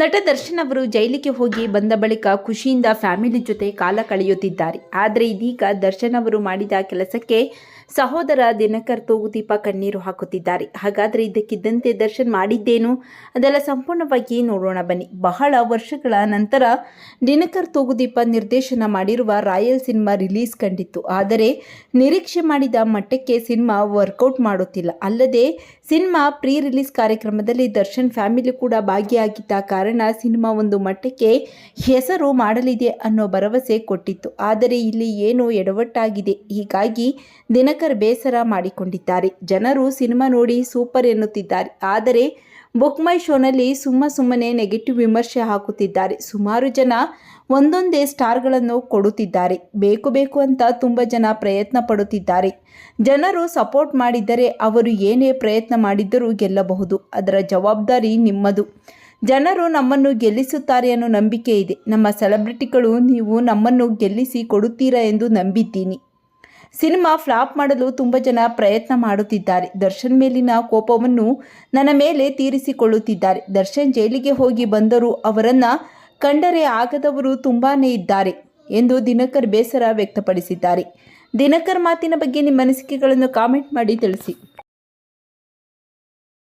ನಟ ದರ್ಶನ್ ಅವರು ಜೈಲಿಗೆ ಹೋಗಿ ಬಂದ ಬಳಿಕ ಖುಷಿಯಿಂದ ಫ್ಯಾಮಿಲಿ ಜೊತೆ ಕಾಲ ಕಳೆಯುತ್ತಿದ್ದಾರೆ. ಆದರೆ ಇದೀಗ ದರ್ಶನ್ ಅವರು ಮಾಡಿದ ಕೆಲಸಕ್ಕೆ ಸಹೋದರ ದಿನಕರ್ ತೂಗುದೀಪ ಕಣ್ಣೀರು ಹಾಕುತ್ತಿದ್ದಾರೆ. ಹಾಗಾದರೆ ಇದಕ್ಕಿದ್ದಂತೆ ದರ್ಶನ್ ಮಾಡಿದ್ದೇನು ಅದೆಲ್ಲ ಸಂಪೂರ್ಣವಾಗಿ ನೋಡೋಣ ಬನ್ನಿ. ಬಹಳ ವರ್ಷಗಳ ನಂತರ ದಿನಕರ್ ತೂಗುದೀಪ ನಿರ್ದೇಶನ ಮಾಡಿರುವ ರಾಯಲ್ ಸಿನಿಮಾ ರಿಲೀಸ್ ಕಂಡಿತ್ತು. ಆದರೆ ನಿರೀಕ್ಷೆ ಮಾಡಿದ ಮಟ್ಟಕ್ಕೆ ಸಿನಿಮಾ ವರ್ಕೌಟ್ ಮಾಡುತ್ತಿಲ್ಲ. ಅಲ್ಲದೆ ಸಿನಿಮಾ ಪ್ರೀ ರಿಲೀಸ್ ಕಾರ್ಯಕ್ರಮದಲ್ಲಿ ದರ್ಶನ್ ಫ್ಯಾಮಿಲಿ ಕೂಡ ಭಾಗಿಯಾಗಿದ್ದ ಕಾರಣ ಸಿನಿಮಾ ಒಂದು ಮಟ್ಟಕ್ಕೆ ಹೆಸರು ಮಾಡಲಿದೆ ಅನ್ನೋ ಭರವಸೆ ಕೊಟ್ಟಿತ್ತು. ಆದರೆ ಇಲ್ಲಿ ಏನೋ ಎಡವಟ್ಟಾಗಿದೆ. ಹೀಗಾಗಿ ದಿನಕರ್ ಬೇಸರ ಮಾಡಿಕೊಂಡಿದ್ದಾರೆ. ಜನರು ಸಿನಿಮಾ ನೋಡಿ ಸೂಪರ್ ಎನ್ನುತ್ತಿದ್ದಾರೆ. ಆದರೆ ಬುಕ್ ಮೈ ಶೋನಲ್ಲಿ ಸುಮ್ಮನೆ ನೆಗೆಟಿವ್ ವಿಮರ್ಶೆ ಹಾಕುತ್ತಿದ್ದಾರೆ. ಸುಮಾರು ಜನ ಒಂದೊಂದೇ ಸ್ಟಾರ್ಗಳನ್ನು ಕೊಡುತ್ತಿದ್ದಾರೆ. ಬೇಕು ಅಂತ ತುಂಬ ಜನ ಪ್ರಯತ್ನ ಪಡುತ್ತಿದ್ದಾರೆ. ಜನರು ಸಪೋರ್ಟ್ ಮಾಡಿದ್ದರೆ ಅವರು ಏನೇ ಪ್ರಯತ್ನ ಮಾಡಿದ್ದರೂ ಗೆಲ್ಲಬಹುದು. ಅದರ ಜವಾಬ್ದಾರಿ ನಿಮ್ಮದು. ಜನರು ನಮ್ಮನ್ನು ಗೆಲ್ಲಿಸುತ್ತಾರೆ ಅನ್ನೋ ನಂಬಿಕೆ ಇದೆ. ನಮ್ಮ ಸೆಲೆಬ್ರಿಟಿಗಳು ನೀವು ನಮ್ಮನ್ನು ಗೆಲ್ಲಿಸಿ ಕೊಡುತ್ತೀರಾ ಎಂದು ನಂಬಿದ್ದೀನಿ. ಸಿನಿಮಾ ಫ್ಲಾಪ್ ಮಾಡಲು ತುಂಬ ಜನ ಪ್ರಯತ್ನ ಮಾಡುತ್ತಿದ್ದಾರೆ. ದರ್ಶನ್ ಮೇಲಿನ ಕೋಪವನ್ನು ನನ್ನ ಮೇಲೆ ತೀರಿಸಿಕೊಳ್ಳುತ್ತಿದ್ದಾರೆ. ದರ್ಶನ್ ಜೈಲಿಗೆ ಹೋಗಿ ಬಂದರೂ ಅವರನ್ನು ಕಂಡರೆ ಆಗದವರು ತುಂಬಾ ಇದ್ದಾರೆ ಎಂದು ದಿನಕರ್ ಬೇಸರ ವ್ಯಕ್ತಪಡಿಸಿದ್ದಾರೆ. ದಿನಕರ್ ಮಾತಿನ ಬಗ್ಗೆ ನಿಮ್ಮ ಅನಿಸಿಕೆಗಳನ್ನು ಕಾಮೆಂಟ್ ಮಾಡಿ ತಿಳಿಸಿ.